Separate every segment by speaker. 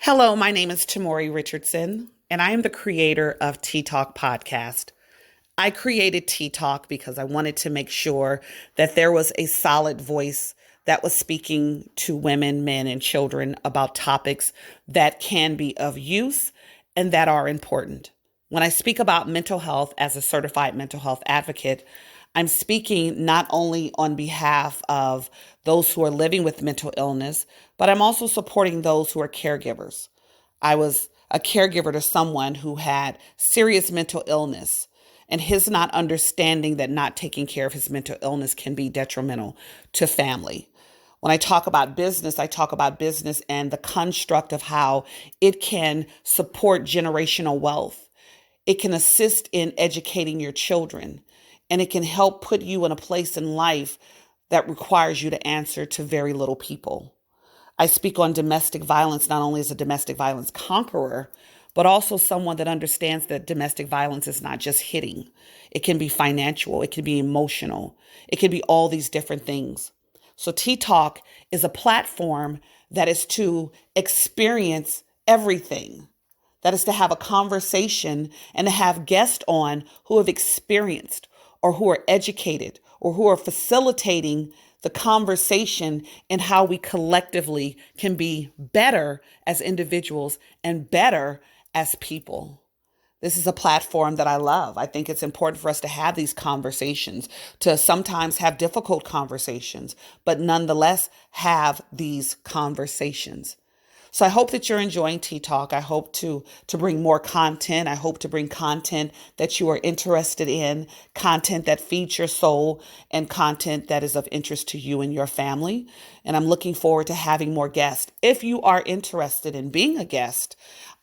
Speaker 1: Hello, my name is Tamori Richardson, and I am the creator of TeeTalk podcast. I created TeeTalk because I wanted to make sure that there was a solid voice that was speaking to women, men, and children about topics that can be of use and that are important. When I speak about mental health as a certified mental health advocate, I'm speaking not only on behalf of those who are living with mental illness, but I'm also supporting those who are caregivers. I was a caregiver to someone who had serious mental illness, and his not understanding that not taking care of his mental illness can be detrimental to family. When I talk about business, I talk about business and the construct of how it can support generational wealth. It can assist in educating your children, and it can help put you in a place in life that requires you to answer to very little people. I speak on domestic violence not only as a domestic violence conqueror, but also someone that understands that domestic violence is not just hitting. It can be financial, it can be emotional, it can be all these different things. So TeeTalk is a platform that is to experience everything. That is to have a conversation and to have guests on who have experienced or who are educated or who are facilitating the conversation and how we collectively can be better as individuals and better as people. This is a platform that I love. I think it's important for us to have these conversations, to sometimes have difficult conversations, but nonetheless have these conversations. So I hope that you're enjoying TeeTalk. I hope to bring more content. I hope to bring content that you are interested in, content that feeds your soul, and content that is of interest to you and your family. And I'm looking forward to having more guests. If you are interested in being a guest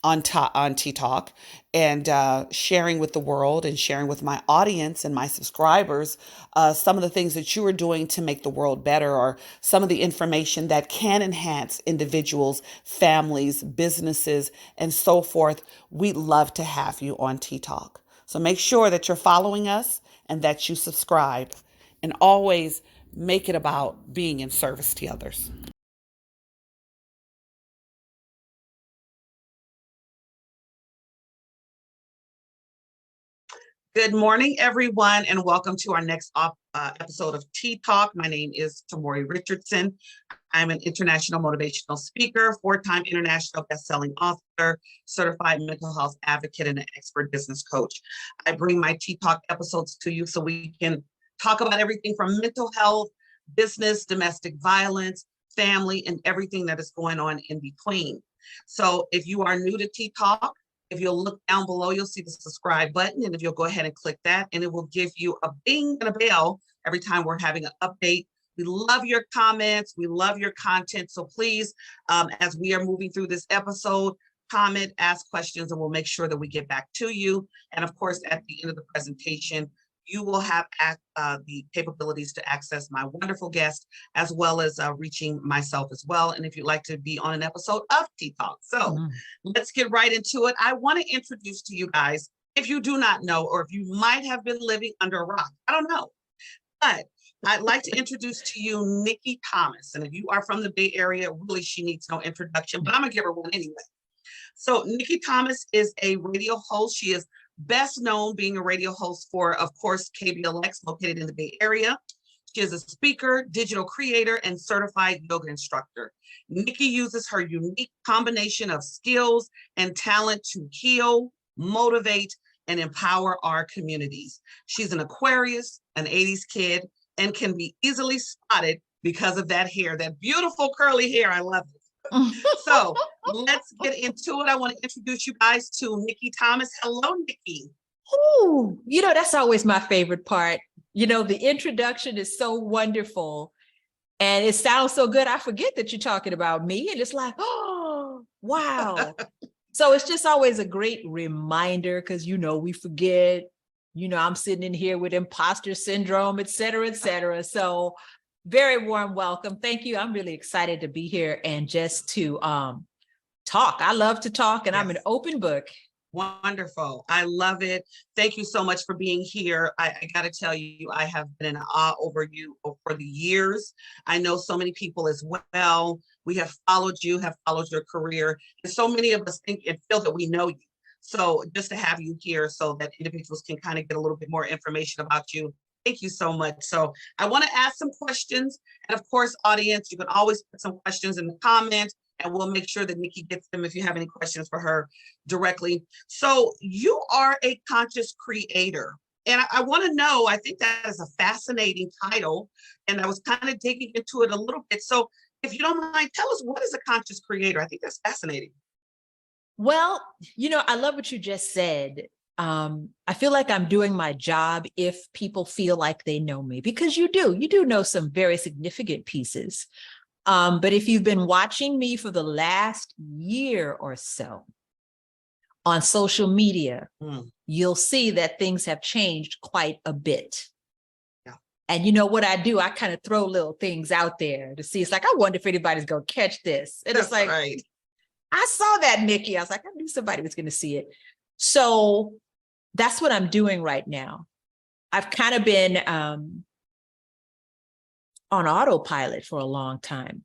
Speaker 1: on TeeTalk and sharing with the world and sharing with my audience and my subscribers some of the things that you are doing to make the world better, or some of the information that can enhance individuals, families, businesses, and so forth, we'd love to have you on TeeTalk. So make sure that you're following us and that you subscribe, and always make it about being in service to others. Good morning, everyone, and welcome to our next episode of TeeTalk. My name is Tamori Richardson. I'm an international motivational speaker, four-time international best-selling author, certified mental health advocate, and an expert business coach. I bring my TeeTalk episodes to you so we can talk about everything from mental health, business, domestic violence, family, and everything that is going on in between. So if you are new to TeeTalk, if you'll look down below, you'll see the subscribe button. And if you'll go ahead and click that, and it will give you a bing and a bell every time we're having an update. We love your comments. We love your content. So please, as we are moving through this episode, comment, ask questions, and we'll make sure that we get back to you. And of course, at the end of the presentation, you will have the capabilities to access my wonderful guest, as well as reaching myself as well. And if you'd like to be on an episode of TeeTalk. So let's get right into it. I want to introduce to you guys, if you do not know, or if you might have been living under a rock, I don't know, but I'd like to introduce to you Nikki Thomas. And if you are from the Bay Area, really, she needs no introduction, but I'm gonna give her one anyway. So Nikki Thomas is a radio host. She is best known being a radio host for, of course, KBLX, located in the Bay Area. She is a speaker, digital creator, and certified yoga instructor. Nikki uses her unique combination of skills and talent to heal, motivate, and empower our communities. She's an Aquarius, an 80s kid, and can be easily spotted because of that hair, that beautiful curly hair. I love it. So let's get into it. I want to introduce you guys to Nikki Thomas. Hello, Nikki.
Speaker 2: Oh, that's always my favorite part. The introduction is so wonderful and it sounds so good. I forget that you're talking about me, and it's like, oh, wow. So it's just always a great reminder, because, we forget, I'm sitting in here with imposter syndrome, et cetera, et cetera. So very warm welcome. Thank you. I'm really excited to be here and just to talk. I love to talk, and yes. I'm an open book.
Speaker 1: Wonderful. I love it. Thank you so much for being here. I got to tell you, I have been in awe over you for the years. I know so many people as well. We have followed you, have followed your career, and so many of us think and feel that we know you. So just to have you here so that individuals can kind of get a little bit more information about you. Thank you so much. So I want to ask some questions. And of course, audience, you can always put some questions in the comments and we'll make sure that Nikki gets them if you have any questions for her directly. So you are a conscious creator. And I want to know, I think that is a fascinating title. And I was kind of digging into it a little bit. So if you don't mind, tell us, what is a conscious creator? I think that's fascinating.
Speaker 2: Well, I love what you just said. I feel like I'm doing my job if people feel like they know me, because you do know some very significant pieces. But if you've been watching me for the last year or so on social media, you'll see that things have changed quite a bit.
Speaker 1: Yeah.
Speaker 2: And you know what I do? I kind of throw little things out there to see. It's like, I wonder if anybody's going to catch this. And it's like,
Speaker 1: right.
Speaker 2: I saw that, Nikki. I was like, I knew somebody was going to see it. So that's what I'm doing right now. I've kind of been on autopilot for a long time,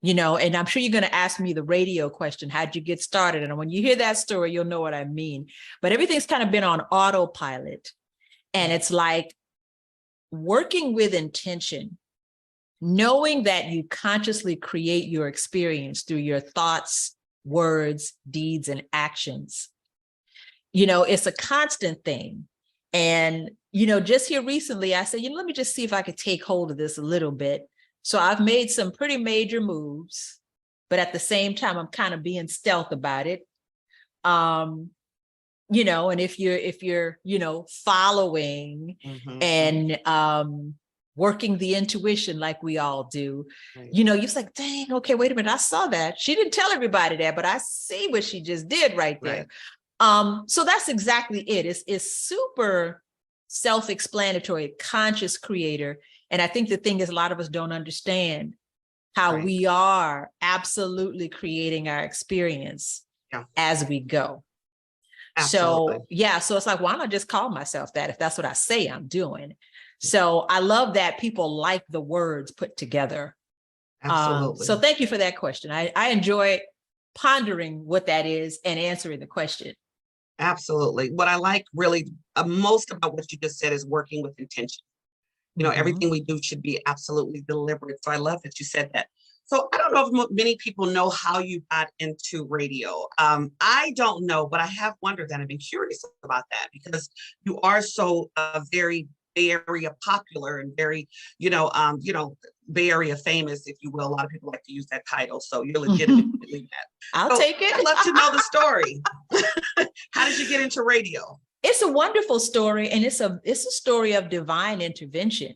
Speaker 2: and I'm sure you're going to ask me the radio question, how'd you get started? And when you hear that story, you'll know what I mean. But everything's kind of been on autopilot. And it's like working with intention, knowing that you consciously create your experience through your thoughts, words, deeds, and actions. It's a constant thing. And, just here recently, I said, let me just see if I could take hold of this a little bit. So I've made some pretty major moves, but at the same time, I'm kind of being stealth about it. And if you're, following and working the intuition like we all do,
Speaker 1: right.
Speaker 2: You're like, dang, okay, wait a minute. I saw that. She didn't tell everybody that, but I see what she just did right there.
Speaker 1: Right.
Speaker 2: So that's exactly it. It's super self-explanatory, conscious creator. And I think the thing is, a lot of us don't understand how we are absolutely creating our experience as we go.
Speaker 1: Absolutely.
Speaker 2: So it's like, why not just call myself that if that's what I say I'm doing? So I love that people like the words put together.
Speaker 1: Absolutely.
Speaker 2: So thank you for that question. I enjoy pondering what that is and answering the question.
Speaker 1: Absolutely. What I like really most about what you just said is working with intention. Everything we do should be absolutely deliberate. So I love that you said that. So I don't know if many people know how you got into radio. I don't know, but I have wondered that. I've been curious about that because you are so very Bay Area popular and very, Bay Area famous, if you will. A lot of people like to use that title. So you're legitimately that.
Speaker 2: I'll take it.
Speaker 1: I'd love to know the story. How did you get into radio?
Speaker 2: It's a wonderful story, and it's a story of divine intervention.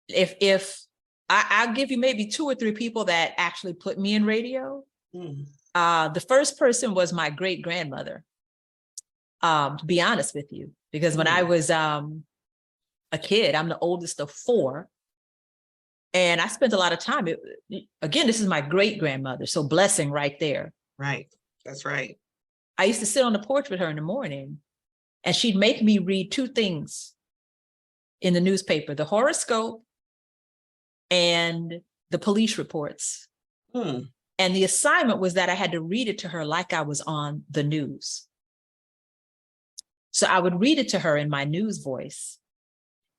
Speaker 2: If I'll give you maybe 2 or 3 people that actually put me in radio. The first person was my great grandmother. To be honest with you, because when I was a kid, I'm the oldest of 4, and I spent a lot of time. Again, this is my great grandmother, so blessing right there.
Speaker 1: Right, that's right.
Speaker 2: I used to sit on the porch with her in the morning. And she'd make me read 2 things in the newspaper, the horoscope and the police reports. And the assignment was that I had to read it to her like I was on the news. So I would read it to her in my news voice.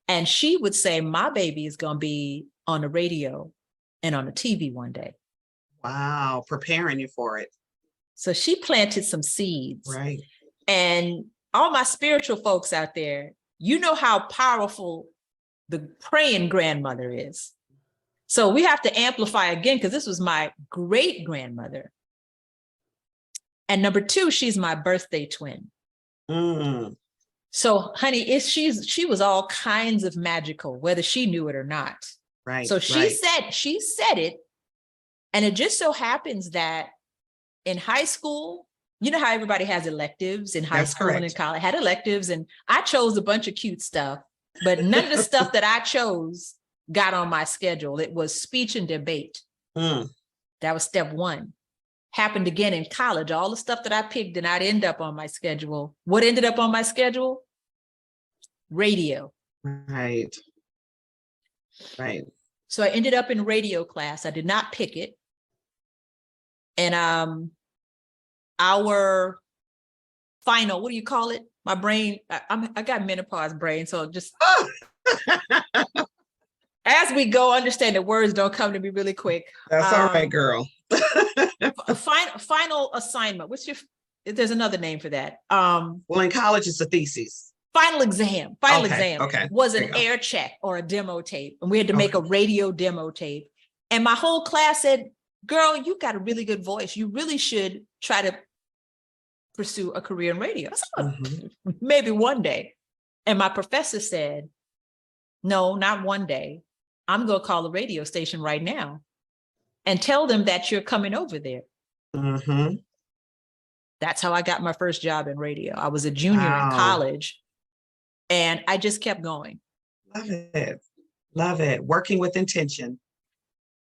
Speaker 2: And she would say, my baby is going to be on the radio and on the TV one day.
Speaker 1: Wow, preparing you for it.
Speaker 2: So she planted some seeds.
Speaker 1: Right.
Speaker 2: And all my spiritual folks out there, you know how powerful the praying grandmother is. So we have to amplify again, because this was my great grandmother. And number 2, she's my birthday twin. So honey, she was all kinds of magical, whether she knew it or not.
Speaker 1: Right.
Speaker 2: So she said it. And it just so happens that in high school, you know how everybody has electives in high school and in college, had electives, and I chose a bunch of cute stuff, but none of the stuff that I chose got on my schedule. It was speech and debate. That was step 1. happened again in college. All the stuff that I picked did not end up on my schedule. What ended up on my schedule? Radio.
Speaker 1: Right. Right.
Speaker 2: So I ended up in radio class. I did not pick it. And our final, what do you call it? My brain, I got menopause brain. So just as we go, understand that words don't come to me really quick.
Speaker 1: That's all right, girl.
Speaker 2: Final assignment. There's another name for that.
Speaker 1: Well, in college, it's a thesis.
Speaker 2: Final exam
Speaker 1: Okay.
Speaker 2: Was an air check or a demo tape. And we had to make a radio demo tape. And my whole class said, girl, you got a really good voice. You really should try to pursue a career in radio. I said, maybe one day. And my professor said, no, not one day. I'm going to call the radio station right now and tell them that you're coming over there.
Speaker 1: Mm-hmm.
Speaker 2: That's how I got my first job in radio. I was a junior in college and I just kept going.
Speaker 1: Love it. Love it. Working with intention.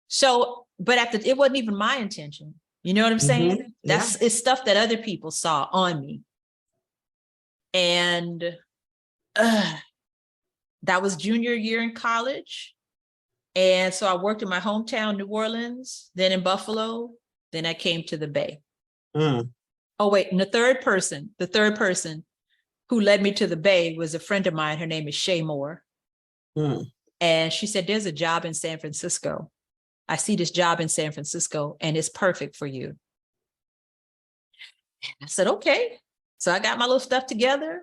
Speaker 2: So, but it wasn't even my intention. You know what I'm saying? It's stuff that other people saw on me. And that was junior year in college. And so I worked in my hometown, New Orleans, then in Buffalo, then I came to the Bay. Oh, wait, and the third person who led me to the Bay was a friend of mine. Her name is Shay Moore. And she said, there's a job in San Francisco. I see this job in San Francisco and it's perfect for you. And I said, okay. So I got my little stuff together.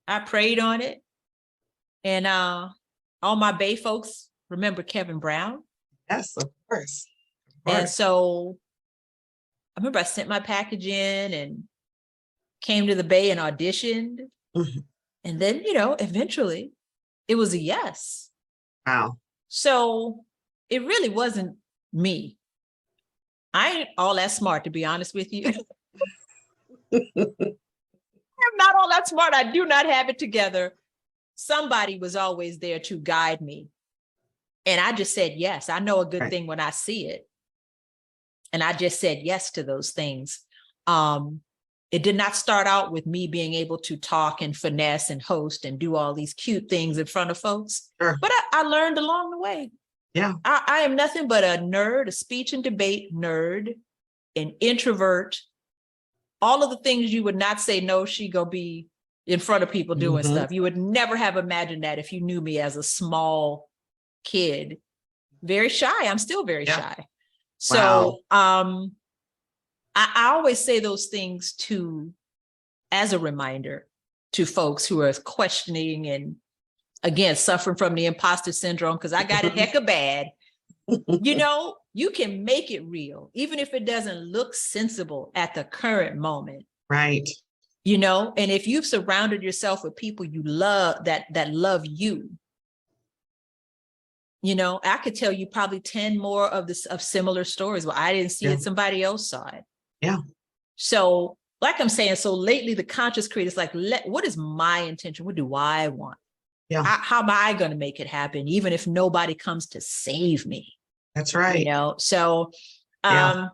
Speaker 2: I prayed on it. And all my Bay folks remember Kevin Brown.
Speaker 1: Yes, of course.
Speaker 2: And so I remember I sent my package in and came to the Bay and auditioned. And then, eventually it was a yes.
Speaker 1: Wow. So
Speaker 2: it really wasn't me. I ain't all that smart, to be honest with you. I'm not all that smart. I do not have it together. Somebody was always there to guide me. And I just said yes. I know a good thing when I see it. And I just said yes to those things. It did not start out with me being able to talk and finesse and host and do all these cute things in front of folks. But I learned along the way.
Speaker 1: Yeah.
Speaker 2: I am nothing but a nerd, a speech and debate nerd, an introvert, all of the things you would not say, no, she go be in front of people doing stuff. You would never have imagined that if you knew me as a small kid. Very shy. I'm still very shy. So I always say those things as a reminder to folks who are questioning and again, suffering from the imposter syndrome, because I got it hecka bad. You can make it real, even if it doesn't look sensible at the current moment.
Speaker 1: Right.
Speaker 2: And if you've surrounded yourself with people you love, that love you, I could tell you probably 10 more of similar stories. Well, I didn't see it, somebody else saw it.
Speaker 1: Yeah.
Speaker 2: So like I'm saying, so lately the conscious creator is like, what is my intention? What do I want?
Speaker 1: Yeah.
Speaker 2: How am I going to make it happen, even if nobody comes to save me?
Speaker 1: That's right.
Speaker 2: So I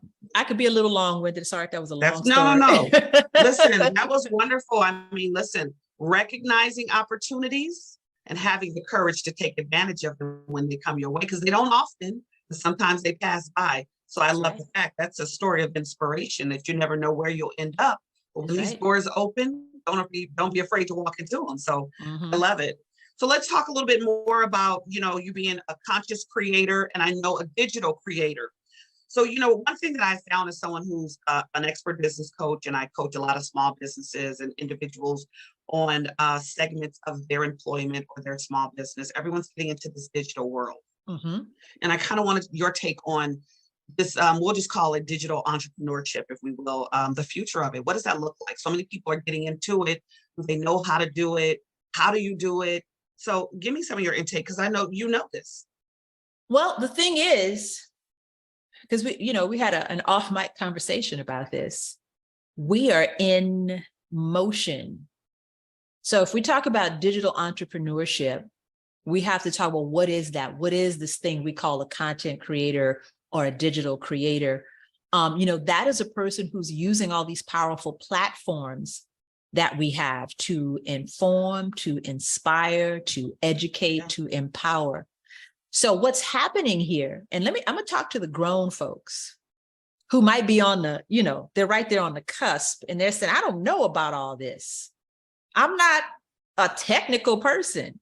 Speaker 2: could be a little long-winded. Sorry if that was a long story.
Speaker 1: No. Listen, that was wonderful. I mean, listen, recognizing opportunities and having the courage to take advantage of them when they come your way, because they don't often, but sometimes they pass by. So I love the fact that's a story of inspiration that you never know where you'll end up. But when these doors open, don't be afraid to walk into them. So I love it. So let's talk a little bit more about, you being a conscious creator and I know a digital creator. So, one thing that I found as someone who's an expert business coach, and I coach a lot of small businesses and individuals on segments of their employment or their small business, everyone's getting into this digital world. And I kind of wanted your take on this, we'll just call it digital entrepreneurship, if we will, the future of it. What does that look like? So many people are getting into it. They know how to do it. How do you do it? So give me some of your intake, because I know you know this.
Speaker 2: Well, the thing is, because we had an off mic conversation about this. We are in motion. So if we talk about digital entrepreneurship, we have to talk about what is that? What is this thing we call a content creator or a digital creator? That is a person who's using all these powerful platforms that we have to inform, to inspire, to educate, to empower. So what's happening here, and I'm going to talk to the grown folks who might be on the, they're right there on the cusp, and they're saying, I don't know about all this. I'm not a technical person.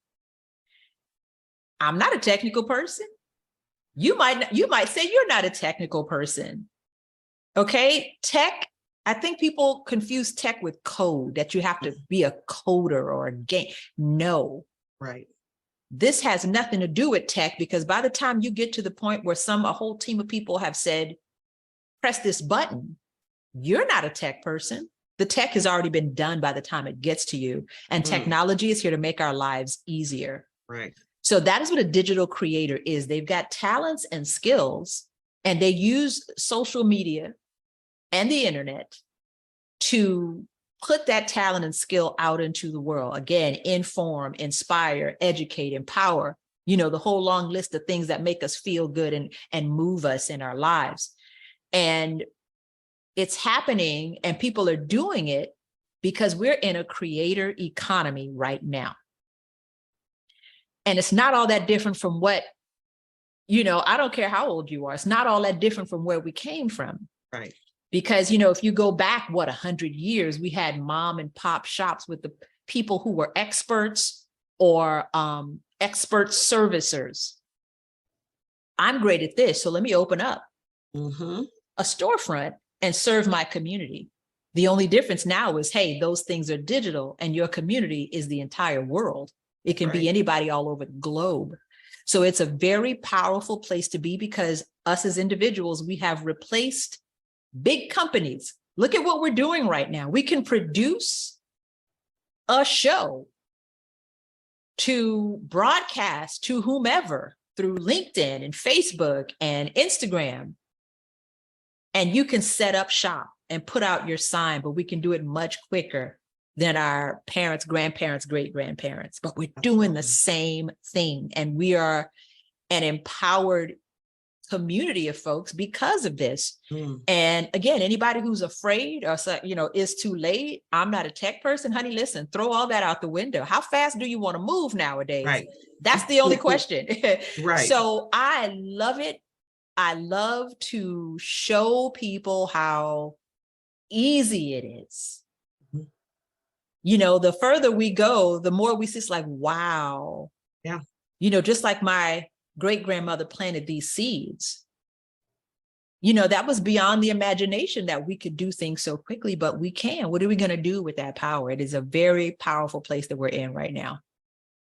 Speaker 2: I'm not a technical person. You might say you're not a technical person. Okay, tech, I think people confuse tech with code, that you have to be a coder or a game. No.
Speaker 1: Right.
Speaker 2: This has nothing to do with tech, because by the time you get to the point where a whole team of people have said, press this button, you're not a tech person. The tech has already been done by the time it gets to you. And technology is here to make our lives easier.
Speaker 1: Right.
Speaker 2: So that is what a digital creator is. They've got talents and skills, and they use social media and the internet to put that talent and skill out into the world. Again, inform, inspire, educate, empower, the whole long list of things that make us feel good and move us in our lives. And it's happening, and people are doing it because we're in a creator economy right now. And it's not all that different from what, I don't care how old you are. It's not all that different from where we came from.
Speaker 1: Right.
Speaker 2: Because, if you go back, 100 years, we had mom and pop shops with the people who were experts or expert servicers. I'm great at this, so let me open up a storefront and serve my community. The only difference now is, hey, those things are digital, and your community is the entire world. It can be anybody all over the globe. So it's a very powerful place to be, because us as individuals, we have replaced big companies. Look at what we're doing right now. We can produce a show to broadcast to whomever through LinkedIn and Facebook and Instagram. And you can set up shop and put out your sign, but we can do it much quicker than our parents, grandparents, great-grandparents. But we're doing the same thing. And we are an empowered community of folks because of this. And again, anybody who's afraid or, it's too late, I'm not a tech person, honey, listen, throw all that out the window. How fast do you want to move nowadays?
Speaker 1: Right.
Speaker 2: That's the only question.
Speaker 1: Right.
Speaker 2: So I love it. I love to show people how easy it is. The further we go, the more we see, it's like, wow.
Speaker 1: Yeah.
Speaker 2: Just like my great-grandmother planted these seeds. That was beyond the imagination that we could do things so quickly, but we can. What are we going to do with that power? It is a very powerful place that we're in right now.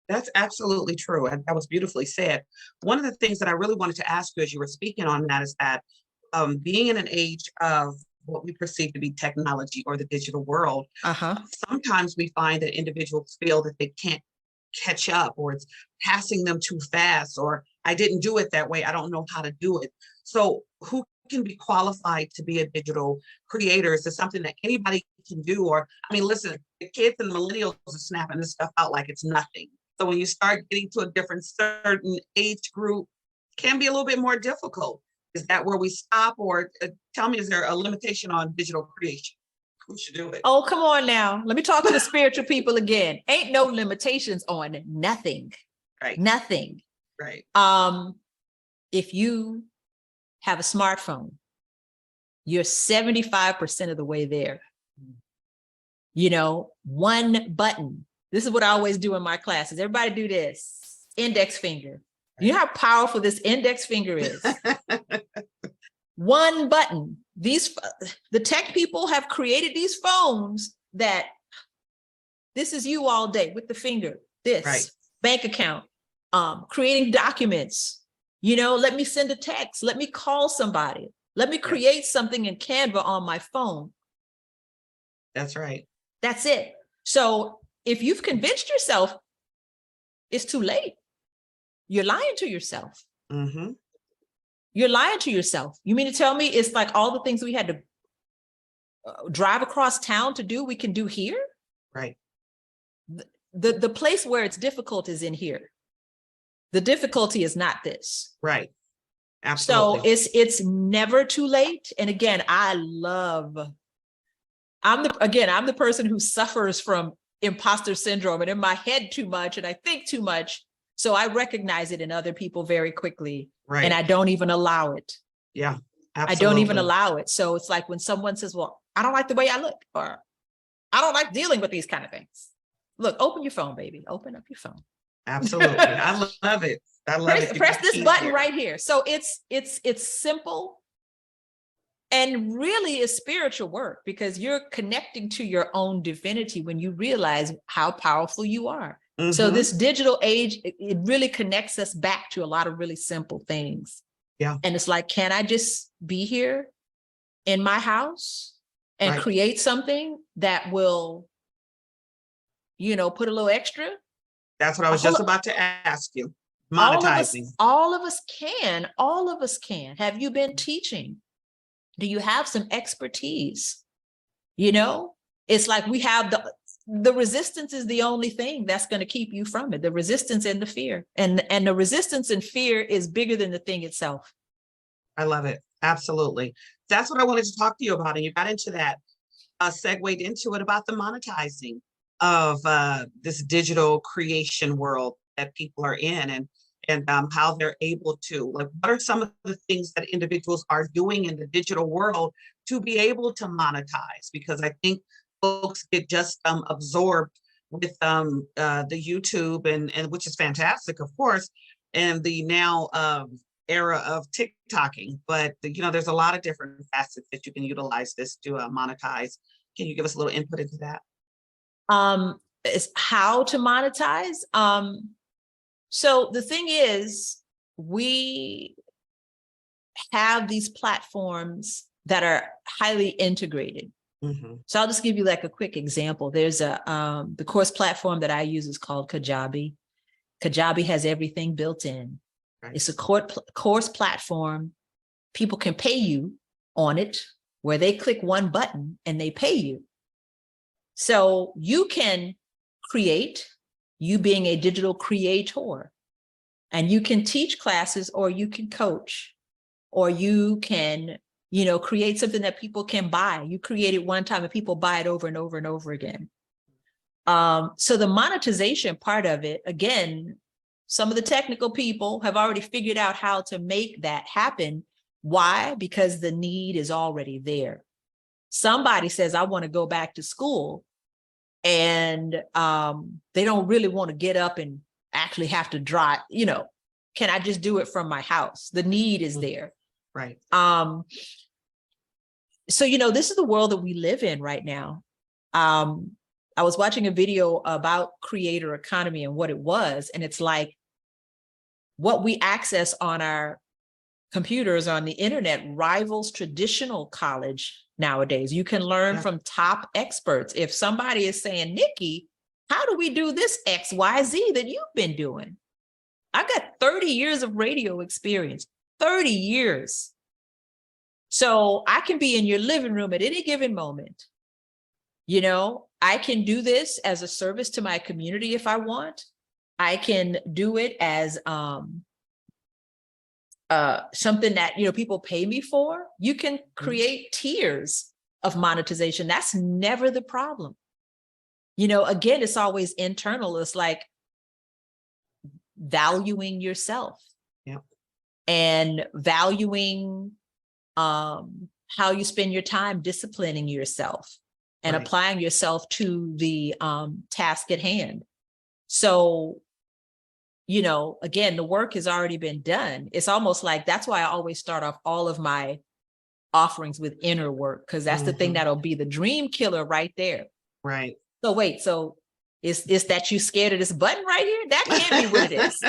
Speaker 1: That's absolutely true. And that was beautifully said. One of the things that I really wanted to ask you as you were speaking on that is that being in an age of what we perceive to be technology or the digital world, sometimes we find that individuals feel that they can't catch up, or it's passing them too fast, or I didn't do it that way, I don't know how to do it. So who can be qualified to be a digital creator? Is this something that anybody can do? Or, listen, the kids and the millennials are snapping this stuff out like it's nothing. So when you start getting to a certain age group, it can be a little bit more difficult. Is that where we stop? Or tell me, is there a limitation on digital creation? Who should do it?
Speaker 2: Oh, come on now. Let me talk to the spiritual people again. Ain't no limitations on nothing.
Speaker 1: Right.
Speaker 2: Nothing.
Speaker 1: Right.
Speaker 2: If you have a smartphone, you're 75% of the way there. One button. This is what I always do in my classes. Everybody do this. Index finger. You know how powerful this index finger is? One button. The tech people have created these phones that this is you all day with the finger. This bank account, creating documents. Let me send a text. Let me call somebody. Let me create something in Canva on my phone.
Speaker 1: That's right.
Speaker 2: That's it. So if you've convinced yourself it's too late, you're lying to yourself. You're lying to yourself. You mean to tell me it's like all the things we had to drive across town to do, we can do here?
Speaker 1: Right.
Speaker 2: The place where it's difficult is in here. The difficulty is not this.
Speaker 1: Right.
Speaker 2: So
Speaker 1: Absolutely.
Speaker 2: it's never too late. And again, I'm the person who suffers from imposter syndrome and in my head too much and I think too much. So I recognize it in other people very quickly.
Speaker 1: Right.
Speaker 2: And I don't even allow it.
Speaker 1: Yeah,
Speaker 2: I don't even
Speaker 1: absolutely.
Speaker 2: allow it. So it's like when someone says, well, I don't like the way I look, or I don't like dealing with these kind of things. Look, open your phone, baby. Open up your phone.
Speaker 1: Absolutely. I love it. I love it.
Speaker 2: Press this button right here. So it's simple. And really is spiritual work because you're connecting to your own divinity when you realize how powerful you are. So this digital age, it really connects us back to a lot of really simple things.
Speaker 1: Yeah.
Speaker 2: And it's like, can I just be here in my house and create something that will, put a little extra?
Speaker 1: That's what I was just about to ask you. Monetizing.
Speaker 2: All of us can. Have you been teaching? Do you have some expertise? It's like we have the resistance is the only thing that's going to keep you from it. The resistance and the fear, and the resistance and fear is bigger than the thing itself.
Speaker 1: I love it. Absolutely. That's what I wanted to talk to you about. And you got into that, segued into it about the monetizing of this digital creation world that people are in, and how they're able to, like, what are some of the things that individuals are doing in the digital world to be able to monetize? Because I think folks get just absorbed with the YouTube and which is fantastic, of course, and the now era of TikToking. But there's a lot of different facets that you can utilize this to monetize. Can you give us a little input into that?
Speaker 2: Is how to monetize. So the thing is, we have these platforms that are highly integrated. So I'll just give you like a quick example. There's the course platform that I use is called Kajabi. Kajabi has everything built in. It's a course platform. People can pay you on it, where they click one button and they pay you. So you can create, you being a digital creator, and you can teach classes, or you can coach, or you can, create something that people can buy. You create it one time and people buy it over and over and over again. So the monetization part of it, again, some of the technical people have already figured out how to make that happen. Why? Because the need is already there. Somebody says, I want to go back to school, and they don't really want to get up and actually have to drive, can I just do it from my house? The need is there.
Speaker 1: Right.
Speaker 2: So, this is the world that we live in right now. I was watching a video about creator economy and what it was, and it's like what we access on our computers, on the internet, rivals traditional college nowadays. You can learn from top experts. If somebody is saying, Nikki, how do we do this X, Y, Z that you've been doing? I've got 30 years of radio experience, 30 years. So I can be in your living room at any given moment. I can do this as a service to my community if I want. I can do it as something that, people pay me for. You can create tiers of monetization. That's never the problem. Again, it's always internal. It's like valuing yourself and valuing how you spend your time, disciplining yourself and applying yourself to the task at hand. So, again, the work has already been done. It's almost like, that's why I always start off all of my offerings with inner work, because that's the thing that'll be the dream killer right there.
Speaker 1: Right.
Speaker 2: So wait, so is that you scared of this button right here? That can't be what it is.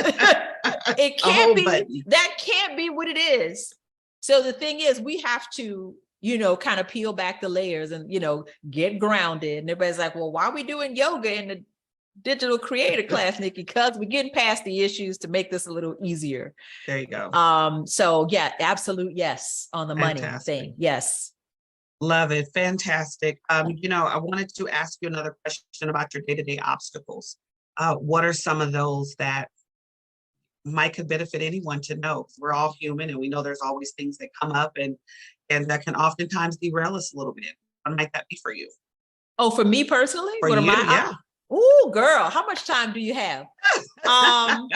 Speaker 2: It can't be. That can't be what it is. So the thing is, we have to, kind of peel back the layers and, get grounded. And everybody's like, well, why are we doing yoga in the digital creator class, Nikki? Because we're getting past the issues to make this a little easier.
Speaker 1: There you go.
Speaker 2: So yeah, absolute yes on the money thing. Yes.
Speaker 1: Love it. Fantastic. I wanted to ask you another question about your day-to-day obstacles. What are some of those that might could benefit anyone to know. We're all human, and we know there's always things that come up, and that can oftentimes derail us a little bit. What might that be for you?
Speaker 2: Oh, for me personally,
Speaker 1: For
Speaker 2: what am
Speaker 1: you,
Speaker 2: I?
Speaker 1: yeah.
Speaker 2: Oh, girl, how much time do you have? And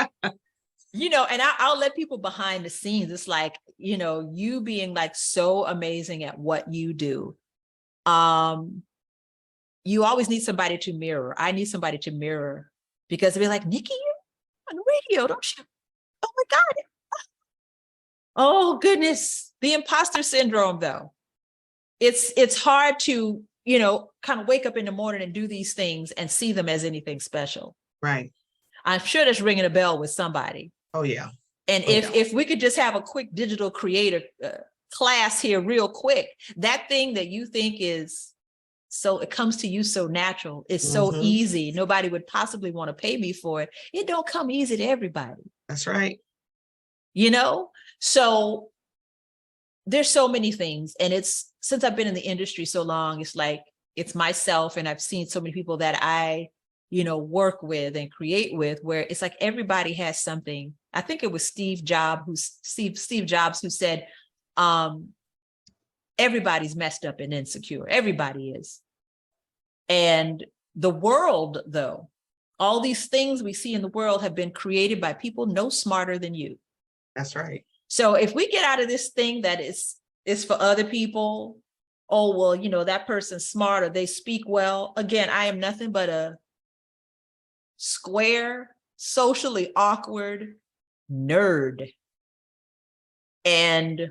Speaker 2: I'll let people behind the scenes. It's like, you being like so amazing at what you do. You always need somebody to mirror. I need somebody to mirror, because they'll be like, Nikki, you're on the radio, don't you? Oh my God. Oh goodness. The imposter syndrome, though. It's hard to, kind of wake up in the morning and do these things and see them as anything special.
Speaker 1: Right.
Speaker 2: I'm sure that's ringing a bell with somebody.
Speaker 1: Oh, yeah.
Speaker 2: And if we could just have a quick digital creator class here real quick, that thing that you think is so, it comes to you so natural, it's so easy, nobody would possibly want to pay me for it. It don't come easy to everybody.
Speaker 1: That's right.
Speaker 2: So there's so many things. And it's, since I've been in the industry so long, it's like, it's myself, and I've seen so many people that I, work with and create with, where it's like everybody has something. I think it was Steve Jobs who said, everybody's messed up and insecure. Everybody is. And the world, though, all these things we see in the world have been created by people no smarter than you.
Speaker 1: That's right.
Speaker 2: So if we get out of this thing that is for other people, oh, well, that person's smart or they speak well. Again, I am nothing but a square, socially awkward nerd. And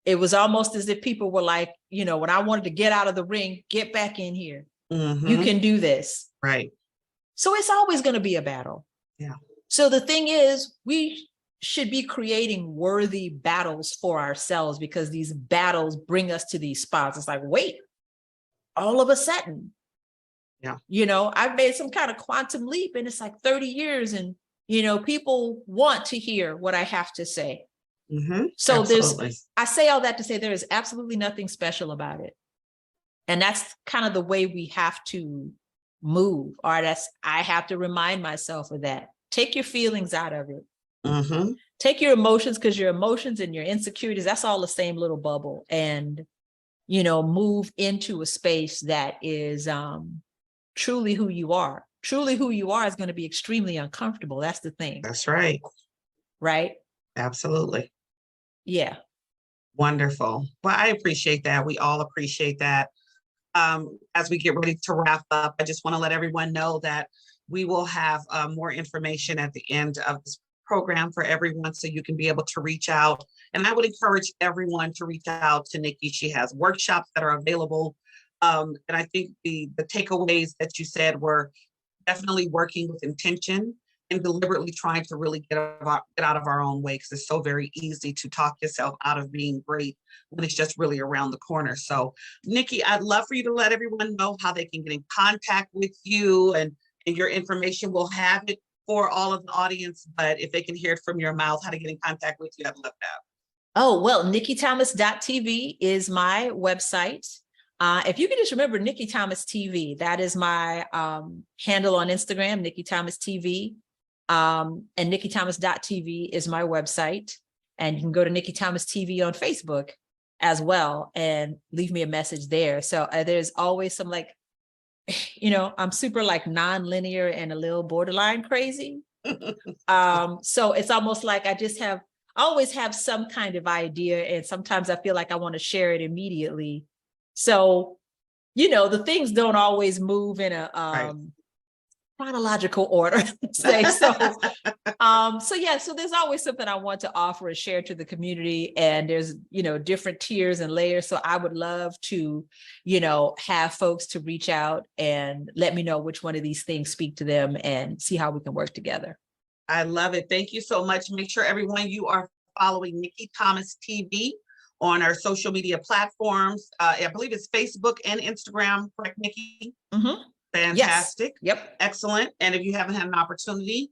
Speaker 2: it was almost as if people were like, when I wanted to get out of the ring, get back in here. You can do this.
Speaker 1: Right.
Speaker 2: So it's always going to be a battle.
Speaker 1: Yeah.
Speaker 2: So the thing is, we should be creating worthy battles for ourselves, because these battles bring us to these spots. It's like, wait, all of a sudden, I've made some kind of quantum leap, and it's like 30 years and, people want to hear what I have to say. So I say all that to say there is absolutely nothing special about it. And that's kind of the way we have to move, or I have to remind myself of that. Take your feelings out of it. Take your emotions, because your emotions and your insecurities, that's all the same little bubble, and, move into a space that is truly who you are. Truly who you are is going to be extremely uncomfortable. That's the thing.
Speaker 1: That's right.
Speaker 2: Right?
Speaker 1: Absolutely.
Speaker 2: Yeah.
Speaker 1: Wonderful. Well, I appreciate that. We all appreciate that. As we get ready to wrap up, I just want to let everyone know that we will have more information at the end of this program for everyone, so you can be able to reach out. And I would encourage everyone to reach out to Nikki. She has workshops that are available. And I think the takeaways that you said were definitely working with intention and deliberately trying to really get out of our own way, because it's so very easy to talk yourself out of being great when it's just really around the corner. So, Nikki, I'd love for you to let everyone know how they can get in contact with you, and your information. We'll have it for all of the audience, but if they can hear it from your mouth, how to get in contact with you, I'd love that.
Speaker 2: Oh, well, NikkiThomas.tv is my website. If you can just remember Nikki Thomas TV, that is my handle on Instagram, Nikki Thomas TV. And NikkiThomas.tv is my website. And you can go to Nikki Thomas TV on Facebook as well and leave me a message there. So there's always some I'm super non-linear and a little borderline crazy. So it's almost like I always have some kind of idea, and sometimes I feel like I want to share it immediately. So, the things don't always move in a chronological order, say so. So there's always something I want to offer and share to the community, and there's different tiers and layers. So I would love to have folks to reach out and let me know which one of these things speak to them, and see how we can work together.
Speaker 1: I love it. Thank you so much. Make sure everyone, you are following Nikki Thomas TV on our social media platforms. I believe it's Facebook and Instagram, correct, Nikki? Fantastic.
Speaker 2: Yes. Yep.
Speaker 1: Excellent. And if you haven't had an opportunity,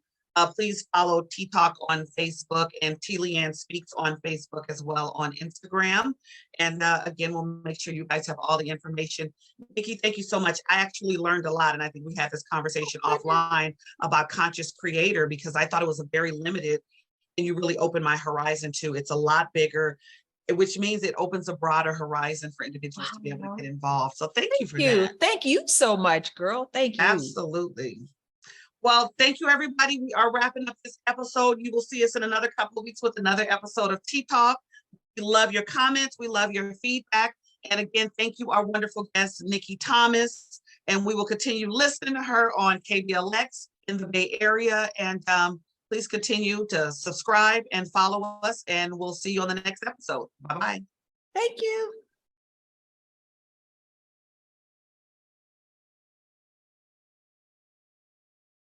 Speaker 1: Please follow TeeTalk on Facebook and T. Leanne Speaks on Facebook as well on Instagram. And again, we'll make sure you guys have all the information. Nikki, thank you so much. I actually learned a lot, and I think we had this conversation offline about conscious creator because I thought it was a very limited, and you really opened my horizon to it's a lot bigger, which means it opens a broader horizon for individuals to be able to get involved. So thank you for that.
Speaker 2: Thank you so much, girl. Thank you.
Speaker 1: Absolutely. Well, thank you, everybody. We are wrapping up this episode. You will see us in another couple of weeks with another episode of TeeTalk. We love your comments. We love your feedback. And again, thank you, our wonderful guest, Nikki Thomas. And we will continue listening to her on KBLX in the Bay Area. And please continue to subscribe and follow us. And we'll see you on the next episode. Bye-bye.
Speaker 2: Thank you.